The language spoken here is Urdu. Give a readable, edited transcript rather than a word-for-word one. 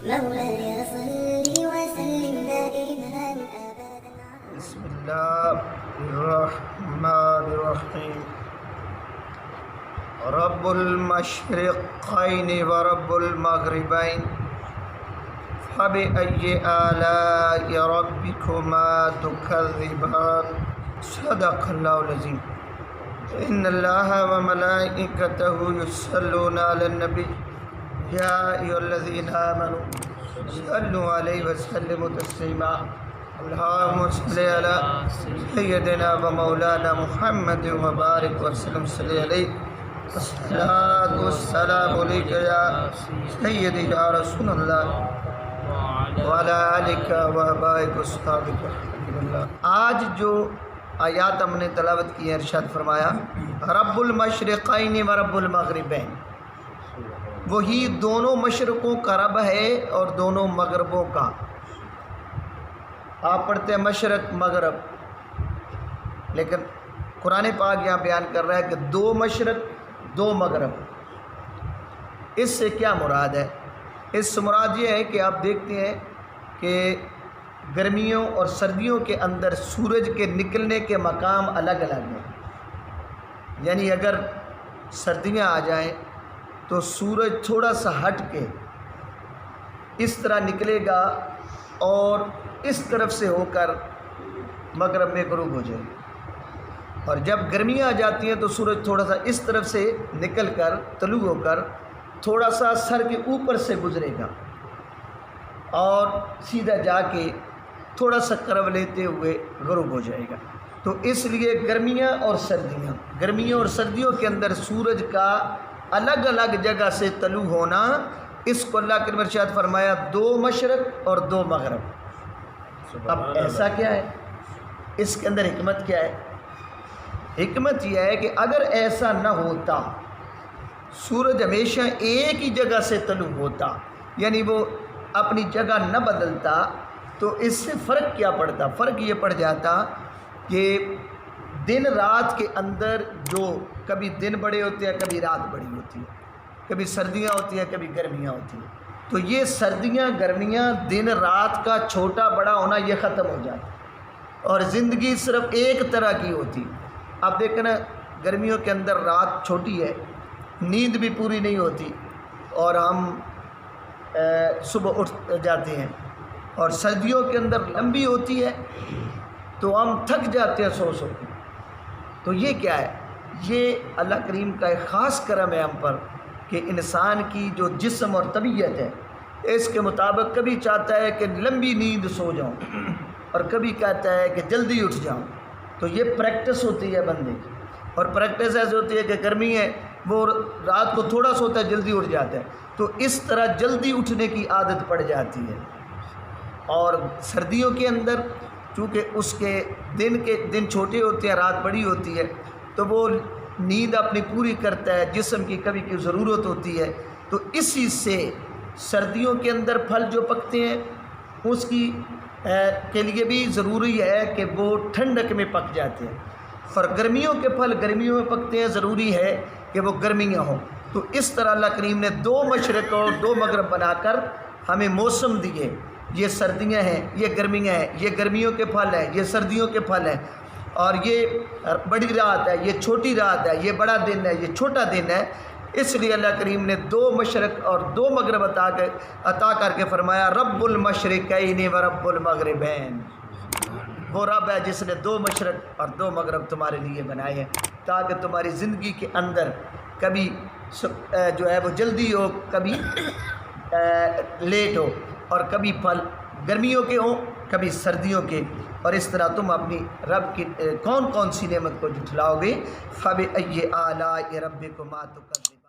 مولاي صل وسلم دائما أبدا. بسم الله الرحمن الرحيم. رب المشرقين ورب المغربين فبأي آلاء ربكما تكذبان. صدق الله العظيم. إن الله وملائكته يصلون على النبي يا أيها الذين آمنوا صلوا عليه وسلموا تسليما. اللهم صل على سيدنا ومولانا محمد وبارك وسلم صلی علیہ. الصلاۃ والسلام علیک یا سیدی یا رسول اللہ وعلی آلک وصحبک وصحبک. آج جو آیات ہم نے تلاوت کی ہے، ارشاد فرمایا رب المشرقین و رب المغربین، وہی دونوں مشرقوں کا رب ہے اور دونوں مغربوں کا. آپ پڑھتے ہیں مشرق مغرب، لیکن قرآن پاک یہاں بیان کر رہا ہے کہ دو مشرق دو مغرب. اس سے کیا مراد ہے؟ اس سے مراد یہ ہے کہ آپ دیکھتے ہیں کہ گرمیوں اور سردیوں کے اندر سورج کے نکلنے کے مقام الگ الگ ہیں. یعنی اگر سردیاں آ جائیں تو سورج تھوڑا سا ہٹ کے اس طرح نکلے گا اور اس طرف سے ہو کر مغرب میں غروب ہو جائے گی. اور جب گرمیاں آ جاتی ہیں تو سورج تھوڑا سا اس طرف سے نکل کر طلوع ہو کر تھوڑا سا سر کے اوپر سے گزرے گا اور سیدھا جا کے تھوڑا سا کرو لیتے ہوئے غروب ہو جائے گا. تو اس لیے گرمیوں اور سردیوں کے اندر سورج کا الگ الگ جگہ سے طلوع ہونا، اس کو اللہ کے نبی نے ارشاد فرمایا دو مشرق اور دو مغرب. اب ایسا کیا ہے؟ اس کے اندر حکمت کیا ہے؟ حکمت یہ ہے کہ اگر ایسا نہ ہوتا، سورج ہمیشہ ایک ہی جگہ سے طلوع ہوتا، یعنی وہ اپنی جگہ نہ بدلتا، تو اس سے فرق کیا پڑتا؟ فرق یہ پڑ جاتا کہ دن رات کے اندر جو کبھی دن بڑے ہوتے ہیں، کبھی رات بڑی ہوتی ہے، کبھی سردیاں ہوتی ہیں، کبھی گرمیاں ہوتی ہیں. تو یہ سردیاں گرمیاں دن رات کا چھوٹا بڑا ہونا یہ ختم ہو جاتا اور زندگی صرف ایک طرح کی ہوتی. اب دیکھیں نا، گرمیوں کے اندر رات چھوٹی ہے، نیند بھی پوری نہیں ہوتی اور ہم صبح اٹھ جاتے ہیں، اور سردیوں کے اندر لمبی ہوتی ہے تو ہم تھک جاتے ہیں سو کے. تو یہ کیا ہے؟ یہ اللہ کریم کا ایک خاص کرم ہے ہم پر کہ انسان کی جو جسم اور طبیعت ہے اس کے مطابق کبھی چاہتا ہے کہ لمبی نیند سو جاؤں اور کبھی کہتا ہے کہ جلدی اٹھ جاؤں. تو یہ پریکٹس ہوتی ہے بندے کی، اور پریکٹس ایسے ہوتی ہے کہ گرمی ہے وہ رات کو تھوڑا سوتا ہے، جلدی اٹھ جاتا ہے، تو اس طرح جلدی اٹھنے کی عادت پڑ جاتی ہے. اور سردیوں کے اندر چونکہ اس کے دن چھوٹے ہوتے ہیں، رات بڑی ہوتی ہے، تو وہ نیند اپنی پوری کرتا ہے، جسم کی کبھی کی ضرورت ہوتی ہے. تو اسی سے سردیوں کے اندر پھل جو پکتے ہیں اس کے لیے بھی ضروری ہے کہ وہ ٹھنڈک میں پک جاتے ہیں، اور گرمیوں کے پھل گرمیوں میں پکتے ہیں، ضروری ہے کہ وہ گرمیاں ہوں. تو اس طرح اللہ کریم نے دو مشرق اور دو مغرب بنا کر ہمیں موسم دیے. یہ سردیاں ہیں، یہ گرمیاں ہیں، یہ گرمیوں کے پھل ہیں، یہ سردیوں کے پھل ہیں، اور یہ بڑی رات ہے، یہ چھوٹی رات ہے، یہ بڑا دن ہے، یہ چھوٹا دن ہے. اس لیے اللہ کریم نے دو مشرق اور دو مغرب عطا کر کے فرمایا رب المشرقین و رب المغربین. وہ رب ہے جس نے دو مشرق اور دو مغرب تمہارے لیے بنائے ہیں تاکہ تمہاری زندگی کے اندر کبھی جو ہے وہ جلدی ہو، کبھی لیٹ ہو، اور کبھی پھل گرمیوں کے ہوں، کبھی سردیوں کے. اور اس طرح تم اپنی رب کی کون سی نعمت کو جھٹلاؤ گے؟ فَبِأَيِّ آلَاءِ رَبِّكُمَا تُكَذِّبَانِ.